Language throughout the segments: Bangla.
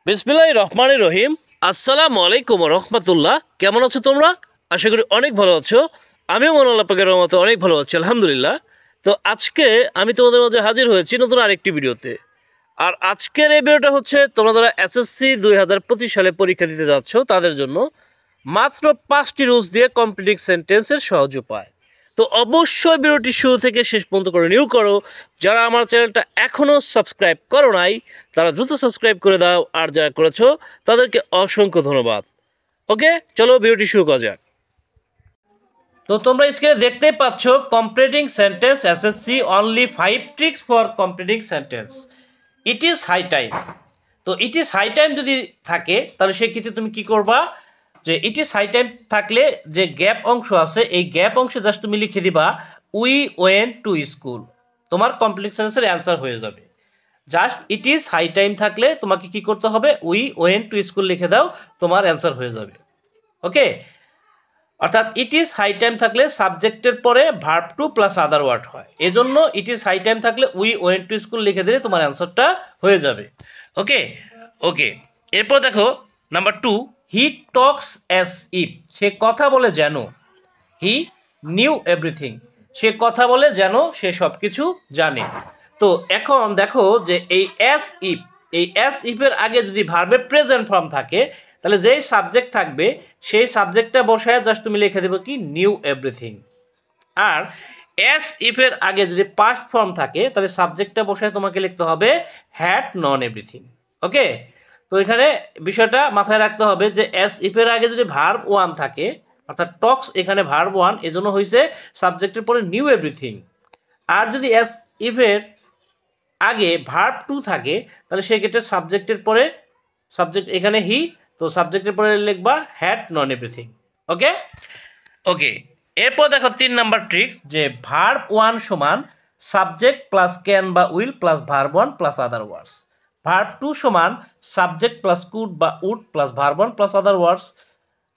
বিসমিল্লাহির রহমানির রহিম। আসসালামু আলাইকুম রহমতুল্লাহ। কেমন আছো তোমরা? আশা করি অনেক ভালো আছো। আমিও মনে আল্লাহ পাকের রহমতে অনেক ভালো আছি, আলহামদুলিল্লাহ। তো আজকে আমি তোমাদের মাঝে হাজির হয়েছি নতুন আরেকটি ভিডিওতে। আর আজকের এই ভিডিওটা হচ্ছে তোমরা যারা এসএসসি 2025 সালে পরীক্ষা দিতে যাচ্ছ তাদের জন্য মাত্র 5টি রুলস দিয়ে কমপ্লিটিং সেন্টেন্সের সহজ উপায়। তো অবশ্যই ভিডিওটি শুরু থেকে শেষ পর্যন্ত কন্টিনিউ করো। যারা আমার চ্যানেলটা এখনও সাবস্ক্রাইব করো নাই তারা দ্রুত সাবস্ক্রাইব করে দাও, আর যারা করেছো তাদেরকে অসংখ্য ধন্যবাদ। ওকে, চলো ভিডিওটি শুরু করা যাক। তো তোমরা স্ক্রিনে দেখতেই পাচ্ছ completing sentence SSC only 5 tricks for completing sentence. It is high time. তো ইট ইজ হাই টাইম যদি থাকে তাহলে সেক্ষেত্রে তুমি কি করবা, যে ইট ইজ হাই টাইম থাকলে যে গ্যাপ অংশ আছে এই গ্যাপ অংশে জাস্ট তুমি লিখে দিবা উই ওয়েন্ট টু স্কুল, তোমার কমপ্লিট সেন্টেন্সের অ্যান্সার হয়ে যাবে। Just it is high time থাকলে তোমাকে কি করতে হবে, উই ওয়েন্ট টু স্কুল লিখে দাও, তোমার অ্যান্সার হয়ে যাবে। ওকে, অর্থাৎ ইট ইজ হাই টাইম থাকলে সাবজেক্টের পরে verb two plus other word হয়, এজন্য ইট ইজ হাই টাইম থাকলে উই ওয়েন্ট টু স্কুল লিখে দিলে তোমার অ্যান্সারটা হয়ে যাবে। ওকে ওকে এরপর দেখো number 2, he talks as if, সে কথা বলে যেন। হি নিউ এভরিথিং, সে কথা বলে যেন সে সব কিছু জানে। তো এখন দেখো যে এই অ্যাজ ইফের আগে যদি ভার্বের প্রেজেন্ট ফর্ম থাকে তাহলে যেই সাবজেক্ট থাকবে সেই সাবজেক্টটা বসায় জাস্ট তুমি লিখে দেবো কি নিউ এভরিথিং। আর অ্যাজ ইফের আগে যদি পাস্ট ফর্ম থাকে তাহলে সাবজেক্টটা বসায় তোমাকে লিখতে হবে হ্যাড নন এভরিথিং। ওকে, তো এখানে বিষয়টা মাথায় রাখতে হবে যে অ্যাজ ইফের আগে যদি ভার্ব ওয়ান থাকে, অর্থাৎ টক্স এখানে ভার্ব ওয়ান, এজন্য হয়েছে সাবজেক্টের পরে নিউ এভরিথিং। আর যদি অ্যাজ ইফের আগে ভার্ব টু থাকে তাহলে সেক্ষেত্রে সাবজেক্টের পরে সাবজেক্ট এখানে হি, তো সাবজেক্টের পরে লিখবা had known everything. Okay okay এরপর দেখো 3 নাম্বার ট্রিক্স, যে ভার্ব ওয়ান সমান সাবজেক্ট প্লাস ক্যান বা will plus verb one plus other words. Verb two সমান সাবজেক্ট প্লাস কুড বা would plus verb one plus other words.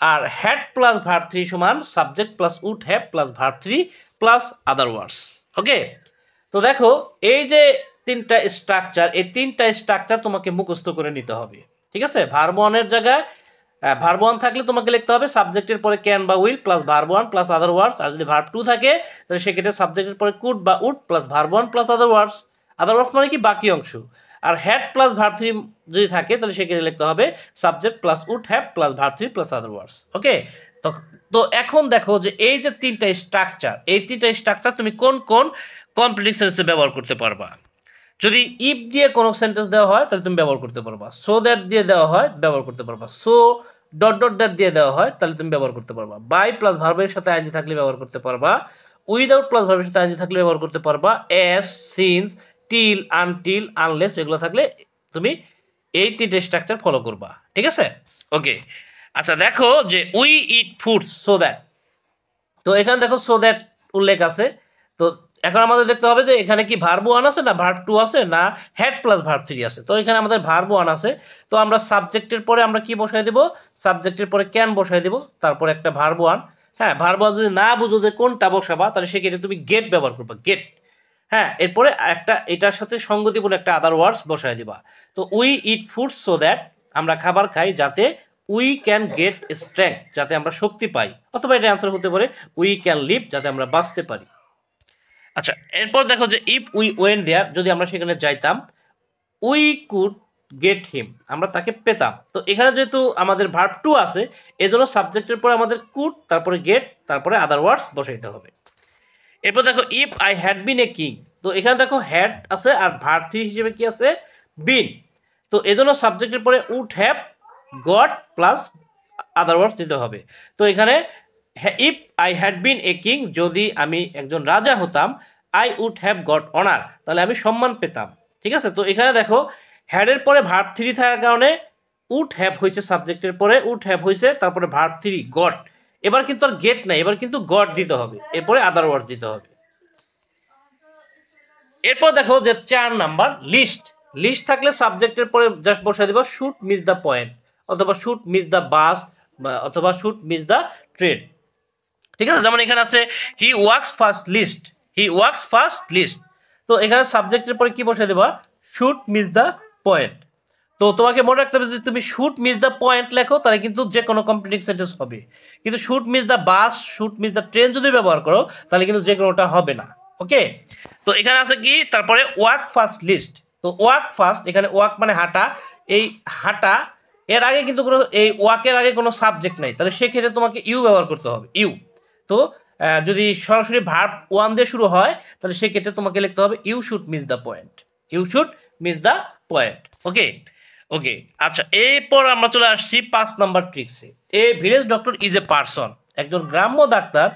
আর হ্যাড প্লাস ভার্ব থ্রি সমান subject plus would have plus verb three plus other words. Okay, তো দেখো এই যে তিনটা স্ট্রাকচার, এই তিনটা স্ট্রাকচার তোমাকে মুখস্থ করে নিতে হবে। ঠিক আছে, ভার্ব ওয়ানের জায়গায় ভার্ব ওয়ান থাকলে তোমাকে লিখতে হবে সাবজেক্টের পরে ক্যান বা will plus verb one plus other words. আর যদি ভার্ব টু থাকে তাহলে সেক্ষেত্রে সাবজেক্টের পরে কুড বা would plus verb one plus other words. Other words মানে কি বাকি অংশ। আর হ্যাড প্লাস ভার্ব থ্রি যদি থাকে তাহলে সেক্ষেত্রে লিখতে হবে subject plus would have plus verb three plus other words. Okay, তো এখন দেখো যে এই যে তিনটা স্ট্রাকচার, এই তিনটা স্ট্রাকচার তুমি কোন কোন কমপ্লিটিং সেন্টেন্সে ব্যবহার করতে পারবা। যদি ইফ দিয়ে কোনো সেন্টেন্স দেওয়া হয় তাহলে তুমি ব্যবহার করতে পারবা, সো দ্যাট দিয়ে দেওয়া হয় ব্যবহার করতে পারবা, সো ডট ডট ডট দিয়ে দেওয়া হয় তাহলে তুমি ব্যবহার করতে পারবা, বাই প্লাস ভার্বের সাথে আইএনজি থাকলে ব্যবহার করতে পারবা, উইদাউট প্লাস ভার্বের সাথে আইএনজি থাকলে ব্যবহার করতে পারবা, as, since, till, until, unless এগুলো থাকলে তুমি এই তিনটে স্ট্রাকচার ফলো করবা। ঠিক আছে, ওকে। আচ্ছা দেখো যে we eat foods so that, তো এখানে দেখো সো দ্যাট উল্লেখ আছে। তো এখন আমাদের দেখতে হবে যে এখানে কি ভার্ব ওয়ান আছে না ভার্ব টু আছে না হ্যাড প্লাস ভার্ব থ্রি আছে। তো এখানে আমাদের ভার্ব ওয়ান আছে, তো আমরা সাবজেক্টের পরে আমরা কি বসাই দেব, সাবজেক্টের পরে ক্যান বসাই দেব, তারপরে একটা ভার্ব ওয়ান। হ্যাঁ, ভার্ব ওয়ান যদি না বুঝো যে কোনটা বসাবা তাহলে সেক্ষেত্রে তুমি গেট ব্যবহার করবা, গেট। হ্যাঁ, এরপরে একটা এটার সাথে সঙ্গতিপূর্ণ একটা আদার ওয়ার্ডস বসাই দিবা। তো we eat food so that, আমরা খাবার খাই যাতে উই ক্যান গেট স্ট্রেংথ, যাতে আমরা শক্তি পাই, অথবা এটা অ্যান্সার হতে পারে উই ক্যান লিভ, যাতে আমরা বাঁচতে পারি। আচ্ছা, এরপর দেখো যে ইফ উই ওয়েন্ট দেয়ার, যদি আমরা সেখানে যাইতাম, উই কুড গেট হিম, আমরা তাকে পেতাম। তো এখানে যেহেতু আমাদের ভার্ব টু আছে এজন্য সাবজেক্টের পরে আমাদের কুড, তারপরে গেট, তারপরে আদার ওয়ার্ডস বসাইতে হবে। এরপর দেখো if I had been a king, তো এখানে দেখো হ্যাড আছে আর ভার্ব থ্রি হিসেবে কি আছে, বিন। তো এজন্য সাবজেক্টের পরে would have got plus other words দিতে হবে। তো এখানে if I had been a king, যদি আমি একজন রাজা হতাম, I would have got honour, তাহলে আমি সম্মান পেতাম। ঠিক আছে, তো এখানে দেখো হ্যাডের পরে ভার্ব থ্রি থাকার কারণে উড হ্যাভ হয়েছে সাবজেক্টের পরে, উড হ্যাভ হয়েছে তারপরে ভার্ব থ্রি গট। এবার কিন্তু আর গেট নাই, এবার কিন্তু গট দিতে হবে, এরপরে আদার ওয়ার্ড দিতে হবে। এরপর দেখো যে 4 নাম্বার লিস্ট। লিস্ট থাকলে সাবজেক্টের পরে জাস্ট বসাই দেবো শুড মিস দ্য পয়েন্ট, অথবা শুড মিস দ্য বাস, অথবা শুড মিস দ্য ট্রেন। ঠিক আছে, যেমন এখানে আছে he works first list, he works first list. তো এখানে সাবজেক্টের পরে কি বসাই দেবা, শুড মিস দ্য পয়েন্ট। তো তোমাকে মনে রাখতে হবে যদি তুমি শুট মিস দ্য পয়েন্ট লেখো তাহলে কিন্তু যে কোনো কমপ্লিটিং সেন্টেন্স হবে, কিন্তু shoot miss the bus, shoot miss the train যদি ব্যবহার করো তাহলে কিন্তু যে কোনোটা হবে না। ওকে, তো এখানে আছে কি তারপরে ওয়াক ফার্স্ট লিস্ট। তো ওয়াক ফার্স্ট, এখানে ওয়াক মানে হাঁটা, এই হাঁটা এর আগে কিন্তু কোনো, এই ওয়াকের আগে কোনো সাবজেক্ট নাই, তাহলে সেক্ষেত্রে তোমাকে ইউ ব্যবহার করতে হবে, ইউ। তো যদি সরাসরি ভার্ব ওয়ান দিয়ে শুরু হয় তাহলে সেক্ষেত্রে তোমাকে লিখতে হবে you should miss the point, you should miss the point. Okay okay, আচ্ছা এরপর আমরা চলে আসছি 5 নাম্বার ট্রিক্সে। A village doctor is a person, একজন গ্রাম্য ডাক্তার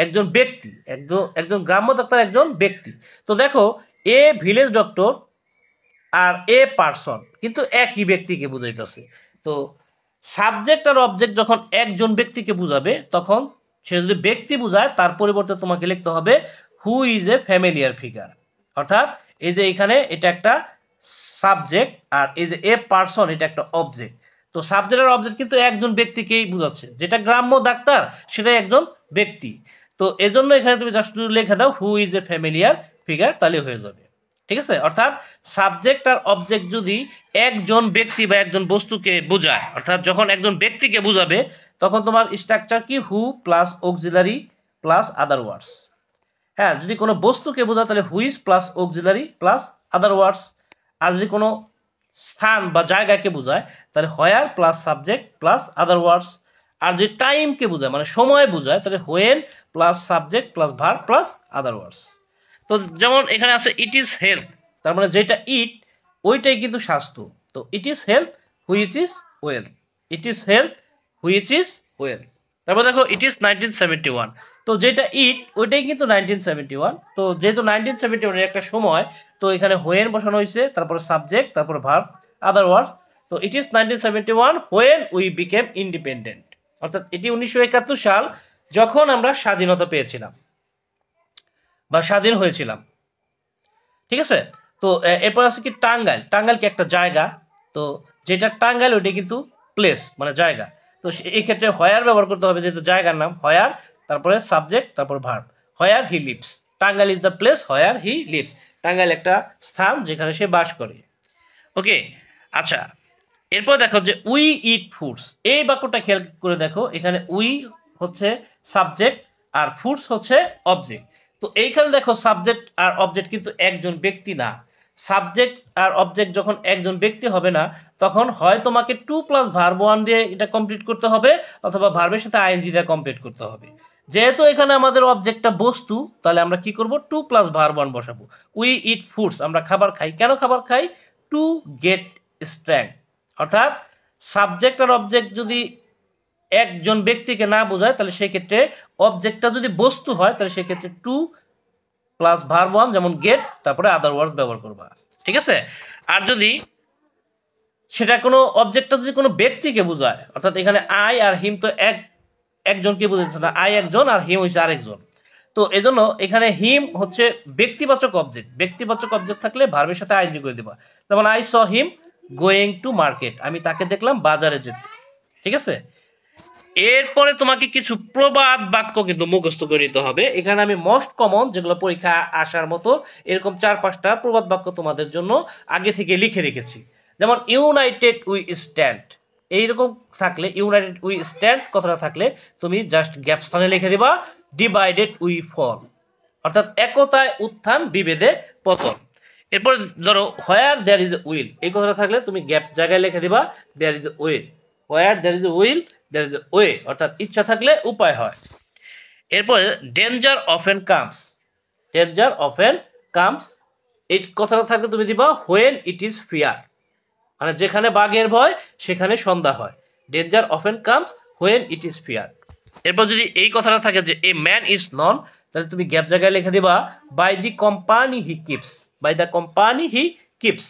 একজন ব্যক্তি, একজন গ্রাম্য ডাক্তার একজন ব্যক্তি। তো দেখো এ ভিলেজ ডক্টর আর এ পারসন কিন্তু একই ব্যক্তিকে বুঝাইতেছে। তো সাবজেক্ট আর অবজেক্ট যখন একজন ব্যক্তিকে বুঝাবে তখন সে যদি ব্যক্তি বুঝায় তার পরিবর্তে তোমাকে লিখতে হবে who is a familiar figure. অর্থাৎ এই যে এখানে এটা একটা সাবজেক্ট আর এই যে এ পারসন এটা একটা অবজেক্ট। তো সাবজেক্ট আর অবজেক্ট কিন্তু একজন ব্যক্তিকেই বুঝাচ্ছে, যেটা গ্রাম্য ডাক্তার সেটাই একজন ব্যক্তি। তো এজন্য এখানে তুমি জাস্ট লিখে দাও who is a familiar figure, তাহলে হয়ে যাবে। ঠিক আছে, অর্থাৎ সাবজেক্ট আর অবজেক্ট যদি একজন ব্যক্তি বা একজন বস্তুকে বোঝায়, অর্থাৎ যখন একজন ব্যক্তিকে বুঝাবে তখন তোমার স্ট্রাকচার কি who plus auxiliary plus other words. হ্যাঁ, যদি কোনো বস্তুকে বোঝায় তাহলে whose plus auxiliary plus other words. আর যদি কোনো স্থান বা জায়গাকে বোঝায় তাহলে where plus subject plus other words. আর যদি টাইমকে বোঝায় মানে সময় বোঝায় তাহলে when plus subject plus verb plus other words. তো যেমন এখানে আছে ইট ইজ হেলথ, তার মানে যেটা ইট ওইটাই কিন্তু স্বাস্থ্য। তো it is health which is wealth, it is health which is wealth. তারপর দেখো ইট ইজ 1971, তো যেটা ইট ওইটাই কিন্তু 1971। তো যেহেতু 1971 একটা সময়, তো এখানে হোয়েন বসানো হয়েছে, তারপরে সাবজেক্ট, তারপরে ভার্ব, আদার ওয়ার্ডস। তো it is 1971 when we became independent, অর্থাৎ এটি 1971 সাল যখন আমরা স্বাধীনতা পেয়েছিলাম বা স্বাধীন হয়েছিলাম। ঠিক আছে, তো এরপর আছে কি টাঙ্গাইল, টাঙ্গাইল কি একটা জায়গা, তো যেটা টাঙ্গাইল ওইটা কিন্তু প্লেস মানে জায়গা। তো এই ক্ষেত্রে হয়ার ব্যবহার করতে হবে যেহেতু জায়গার নাম, হয়ার তারপরে সাবজেক্ট তারপর ভার্ব, হয়ার he lives. Tangail is the place হয়ার হি লিভস, টাঙ্গাইল একটা স্থান যেখানে সে বাস করে। ওকে, আচ্ছা এরপর দেখো যে উই ইট ফুডস, এই বাক্যটা খেয়াল করে দেখো, এখানে উই হচ্ছে সাবজেক্ট আর ফুডস হচ্ছে অবজেক্ট। তো এইখানে দেখো সাবজেক্ট আর অবজেক্ট কিন্তু একজন ব্যক্তি না। সাবজেক্ট আর অবজেক্ট যখন একজন ব্যক্তি হবে না তখন হয় তোমাকে টু প্লাস ভার্ব ওয়ান দিয়ে এটা কমপ্লিট করতে হবে অথবা ভার্বের সাথে আইএনজি দিয়ে কমপ্লিট করতে হবে। যেহেতু এখানে আমাদের অবজেক্টটা বস্তু তাহলে আমরা কি করব টু প্লাস ভার্ব ওয়ান বসাবো। উই ইট ফুডস, আমরা খাবার খাই, কেন খাবার খাই? To get strength. অর্থাৎ সাবজেক্ট আর অবজেক্ট যদি একজন ব্যক্তিকে না বোঝায় তাহলে সেক্ষেত্রে অবজেক্টটা যদি বস্তু হয় তাহলে সেক্ষেত্রে টু প্লাস ভার্ব ওয়ান যেমন গেট তারপরে আদার ওয়ার্ডস ব্যবহার করবা। ঠিক আছে, আর যদি সেটা কোনো অবজেক্টটা যদি কোনো ব্যক্তিকে বোঝায়, অর্থাৎ এখানে আই আর হিম তো একজনকে বোঝাচ্ছে না, আই একজন আর হিম হচ্ছে আরেকজন। তো এজন্য এখানে হিম হচ্ছে ব্যক্তিবাচক অবজেক্ট, ব্যক্তিবাচক অবজেক্ট থাকলে ভার্বের সাথে আইএনজি করে দেবা। যেমন I saw him going to market, আমি তাকে দেখলাম বাজারে যেতে। ঠিক আছে, এরপরে তোমাকে কিছু প্রবাদ বাক্য কিন্তু মুখস্থ করে নিতে হবে। এখানে আমি মোস্ট কমন যেগুলো পরীক্ষা আসার মতো এরকম 4-5টা প্রবাদ বাক্য তোমাদের জন্য আগে থেকে লিখে রেখেছি। যেমন ইউনাইটেড উই স্ট্যান্ড, এইরকম থাকলে ইউনাইটেড উই স্ট্যান্ড কথাটা থাকলে তুমি জাস্ট গ্যাপ স্থানে লিখে দিবা ডিভাইডেড উই ফল, অর্থাৎ একতায় উত্থান বিভেদে পতন। এরপর ধরো হোয়ার দেয়ার ইজ এ উইল, এই কথাটা থাকলে তুমি গ্যাপ জায়গায় লিখে দিবা there is a will, where there is a will there is a way, অর্থাৎ ইচ্ছা থাকলে উপায় হয়। এরপরে danger often comes, danger often comes এই কথাটা থাকলে তুমি দিবা হোয়েন ইট ইজ ফিয়ার, মানে যেখানে বাঘের ভয় সেখানে সন্ধ্যা হয়। Danger often comes when it is fear. এরপর যদি এই কথাটা থাকে যে এ ম্যান ইজ নন, তাহলে তুমি গ্যাপ জায়গায় লিখে দিবা by the company he keeps, by the company he keeps.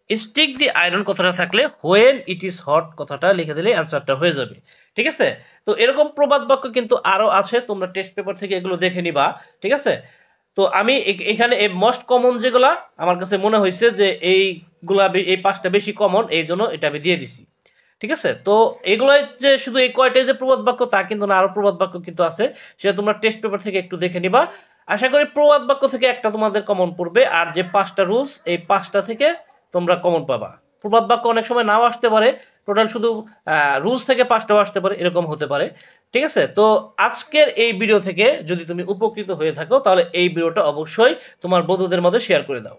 Stick the iron কথাটা থাকলে হোয়েন ইট ইজ হট কথাটা লিখে দিলে অ্যান্সারটা হয়ে যাবে। ঠিক আছে, তো এরকম প্রবাদ বাক্য কিন্তু আরও আছে, তোমরা টেস্ট পেপার থেকে এগুলো দেখে নিবা। ঠিক আছে, তো আমি এখানে এই মোস্ট কমন যেগুলা আমার কাছে মনে হয়েছে যে এইগুলা এই 5টা বেশি কমন, এই জন্য এটা আমি দিয়ে দিছি। ঠিক আছে, তো এগুলোই যে শুধু এই কয়টাই যে প্রবাদ বাক্য তা কিন্তু না, আরও প্রবাদ বাক্য কিন্তু আছে, সেটা তোমরা টেস্ট পেপার থেকে একটু দেখে নিবা। আশা করি প্রবাদ বাক্য থেকে একটা তোমাদের কমন পড়বে, আর যে 5টা রুলস এই 5টা থেকে তোমরা কমন পাবা। প্রবাদ বাক্য অনেক সময় নাও আসতে পারে, টোটাল শুধু রুলস থেকে 5টাও আসতে পারে, এরকম হতে পারে। ঠিক আছে, তো আজকের এই ভিডিও থেকে যদি তুমি উপকৃত হয়ে থাকো তাহলে এই ভিডিওটা অবশ্যই তোমার বন্ধুদের মধ্যে শেয়ার করে দাও।